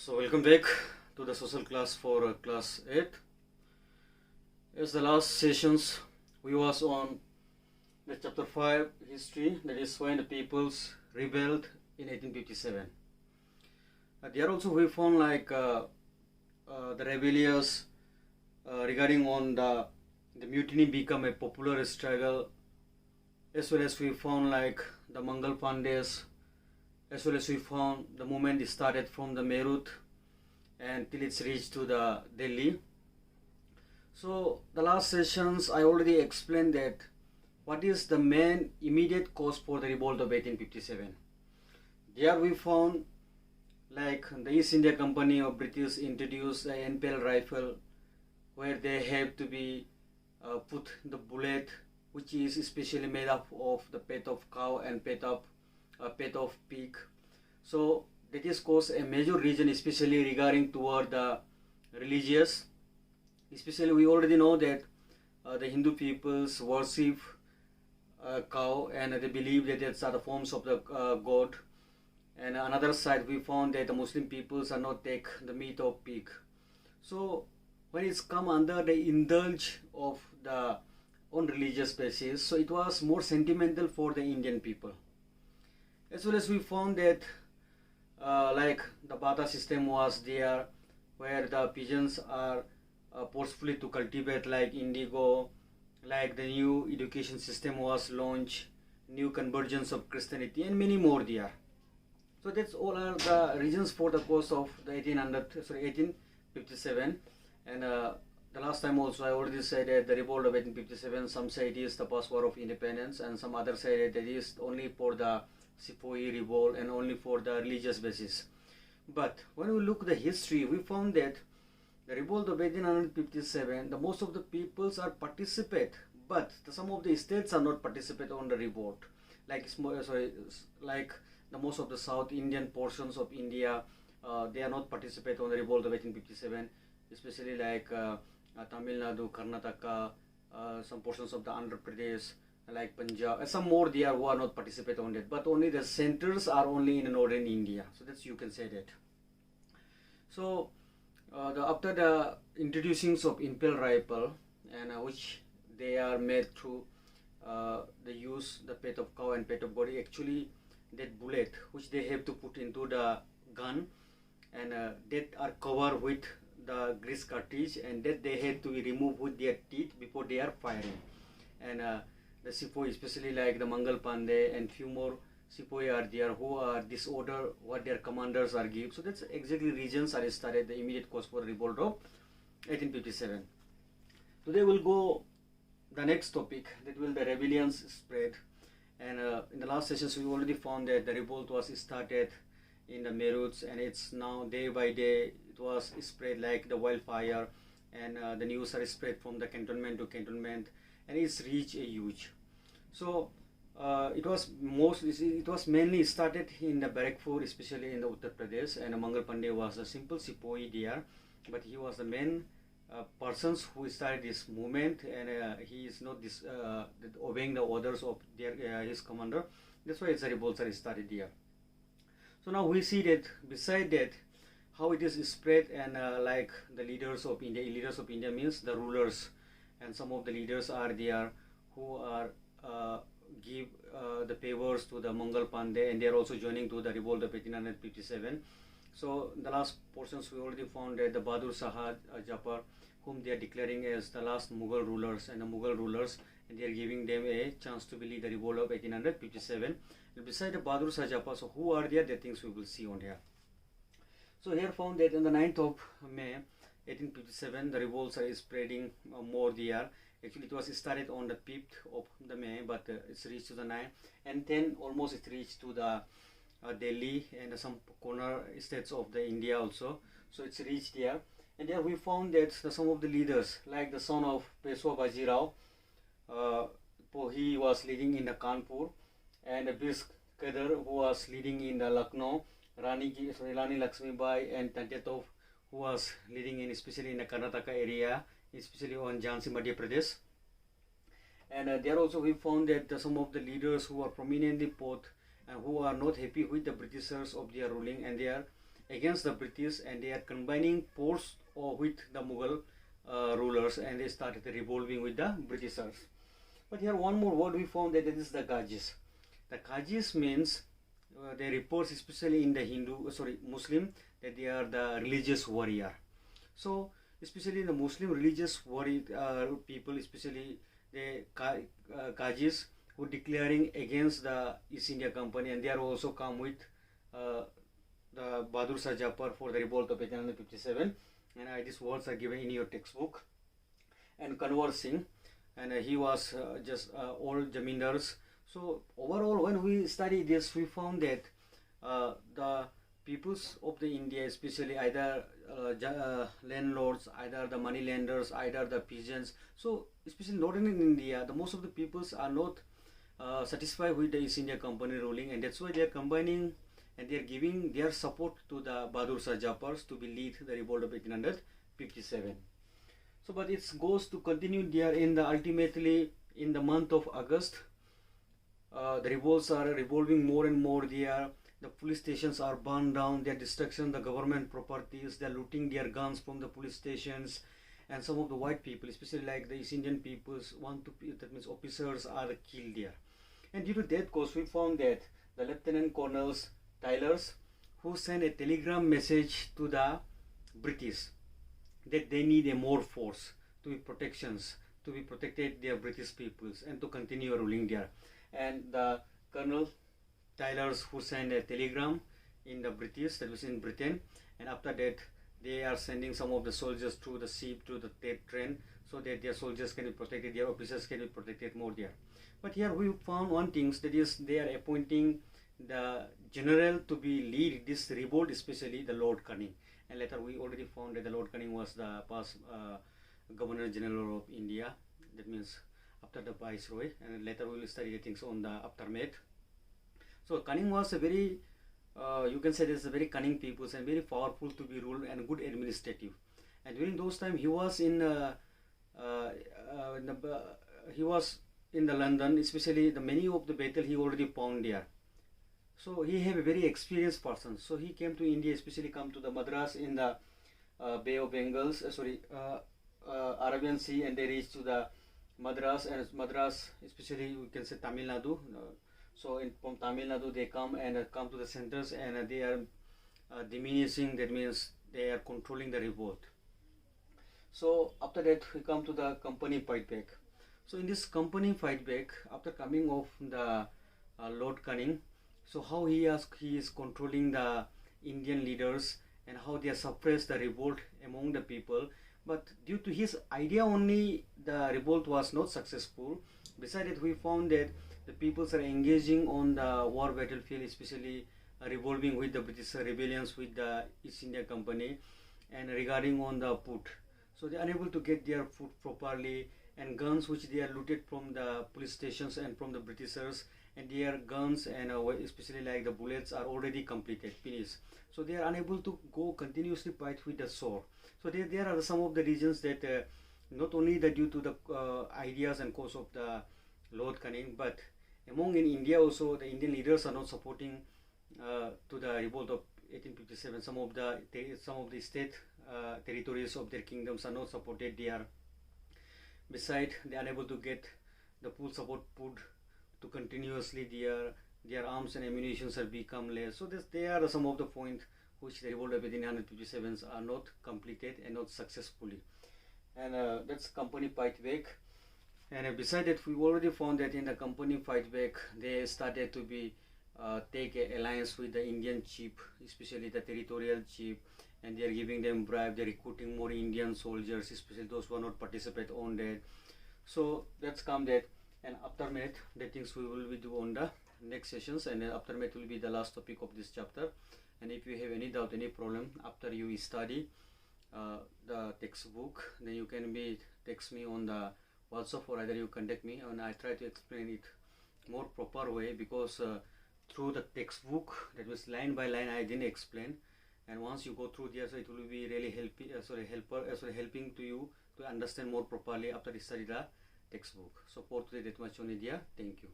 So welcome back to the social class for class 8. As the last sessions we was on the chapter 5 history, that is when the peoples rebelled in 1857. There also we found the rebellions regarding on the mutiny become a popular struggle, as well as we found like the Mangal Pandey's, as well as we found the movement started from the Meerut until it's reached to the Delhi. So the last sessions I already explained that what is the main immediate cause for the revolt of 1857. There we found like the East India Company of British introduced the Enfield rifle, where they have to be put the bullet, which is especially made up of the pet of cow and pet of pig. So that is cause a major reason, especially regarding toward the religious. Especially we already know that the Hindu peoples worship cow, and they believe that it's the forms of the god. And another side we found that the Muslim peoples are not take the meat of pig. So when it's come under the indulge of the on religious basis, so it was more sentimental for the Indian people. As well as we found that like the Bata system was there, where the pigeons are forcefully to cultivate like indigo, like the new education system was launched, new convergence of Christianity, and many more there. So that's all are the reasons for the cause of the 1857. And the last time also I already said that the revolt of 1857, some say it is the post war of independence, and some others say that it is only for the Sepoy revolt and only for the religious basis. But when we look at the history, we found that the revolt of 1857, the most of the peoples are participate, but some of the states are not participate on the revolt. Like the most of the South Indian portions of India, they are not participate on the revolt of 1857, especially like Tamil Nadu, Karnataka, some portions of the Andhra Pradesh, like Punjab, and some more there who are not participate on it, but only the centers are only in northern India. So that's, you can say that. So after the introducing of Enfield rifle, and which they are made through the use the pet of cow and pet of goat, actually that bullet which they have to put into the gun, and that are covered with the grease cartridge, and that they have to be removed with their teeth before they are firing. And the Sepoy, especially like the Mangal Pandey and few more Sepoy are there who are disorder what their commanders are give. So that's exactly reasons are started the immediate cause for the revolt of 1857. Today we'll go the next topic, that will the rebellions spread. And in the last sessions we already found that the revolt was started in the Meeruts, and it's now day by day it was spread like the wildfire, and the news are spread from the cantonment to cantonment, and it's reached a huge. So it was mainly started in the Barakpur, especially in the Uttar Pradesh, and Mangal Pandey was a simple Sepoy there, but he was the main persons who started this movement, and he is not obeying the orders of his commander. That's why it's a revolt started there. So now we see that beside that how it is spread, and like the leaders of India means the rulers, and some of the leaders are there who are give the favors to the Mangal Pandey, and they are also joining to the revolt of 1857. So the last portions we already found that the Bahadur Shah Jafar, whom they are declaring as the last Mughal rulers, and they are giving them a chance to lead the revolt of 1857. And beside the Bahadur Shah Jafar, so who are there, the things we will see on here. So here found that on the 9th of May 1857, the revolts are spreading more there. Actually it was started on the 5th of the May, but it's reached to the 9th, and then almost it reached to the Delhi and some corner states of the India also. So it's reached there, and there we found that some of the leaders, like the son of Peshwa Bajirao, he was leading in the Kanpur, and Birs Kadir, who was leading in the Lucknow, Rani Lakshmibai and Tantetov, who was leading in especially in the Karnataka area, especially on Jhansi, Madhya Pradesh. And there also we found that some of the leaders who are prominently both and who are not happy with the Britishers of their ruling, and they are against the British, and they are combining force with the Mughal rulers, and they started revolving with the Britishers. But here one more word we found, that it is the Ghazis. The Ghazis means they reports, especially in the Muslim, that they are the religious warrior. So especially the Muslim religious warrior people, especially the Ghazis, who declaring against the East India Company, and they are also come with the Bahadur Shah Jafar for the revolt of 1857, and these words are given in your textbook. And Kanwar Singh, and he was just old Jamindars. So overall, when we study this, we found that the peoples of the India, especially either landlords, either the money lenders, either the peasants. So especially not in India, the most of the peoples are not satisfied with the East India Company ruling, and that's why they are combining and they are giving their support to the Bahadur Shah Jafars to be lead the revolt of 1857. So, but it goes to continue there in the ultimately in the month of August. The revolts are revolving more and more there. The police stations are burned down, their destruction, the government properties, they are looting their guns from the police stations, and some of the white people, especially like the East Indian peoples, that means officers, are killed there. And due to that cause, we found that the Lieutenant Colonels Tylers, who sent a telegram message to the British that they need a more force to be protections, to be protected their British peoples and to continue ruling there. And the Colonel Tylers, who sent a telegram in the British, that was in Britain, and after that they are sending some of the soldiers through the ship, through the train, so that their soldiers can be protected, their officers can be protected more there. But here we found one thing, that is they are appointing the general to be lead this revolt, especially the Lord Canning. And later we already found that the Lord Canning was the past Governor General of India, that means after the Viceroy, and later we will study the things on the aftermath. So Canning was a very, you can say there's a very cunning people and very powerful to be ruled and good administrative. And during those time he was in the London, especially the many of the battle he already found there. So he have a very experienced person. So he came to India, especially come to the Madras in the Bay of Bengals, Arabian Sea, and they reached to the Madras, and Madras, especially we can say Tamil Nadu. So from Tamil Nadu they come and come to the centers, and they are diminishing, that means they are controlling the revolt. So after that we come to the company fight back. So in this company fight back, after coming of the Lord Canning, so how he is controlling the Indian leaders and how they suppress the revolt among the people. But due to his idea only, the revolt was not successful. Besides that, we found that the peoples are engaging on the war battlefield, especially revolving with the British rebellions with the East India Company, and regarding on the food. So they are unable to get their food properly, and guns which they are looted from the police stations and from the Britishers, and their guns and especially like the bullets are already completed, finished. So they are unable to go continuously fight with the sword. So there are some of the reasons that not only that due to the ideas and cause of the Lord Canning, but among in India also the Indian leaders are not supporting to the revolt of 1857. Some of the state territories of their kingdoms are not supported there. Besides, they are unable to get the full support to continuously their arms and ammunition have become less. So they are some of the points which the revolt of 1857 are not completed and not successfully. And that's company fight back. And besides that, we already found that in the company fight back, they started to be take an alliance with the Indian chief, especially the territorial chief, and they are giving them bribe, they are recruiting more Indian soldiers, especially those who are not participate on that. So that's come that, and aftermath, the things we will be do on the next sessions, and then aftermath will be the last topic of this chapter. And if you have any doubt, any problem after you study the textbook, then you can text me on the WhatsApp, or either you contact me, and I try to explain it more proper way, because through the textbook, that was line by line, I didn't explain. And once you go through there, so it will be really helping to you to understand more properly after you study the textbook. So for today, that much only there. Thank you.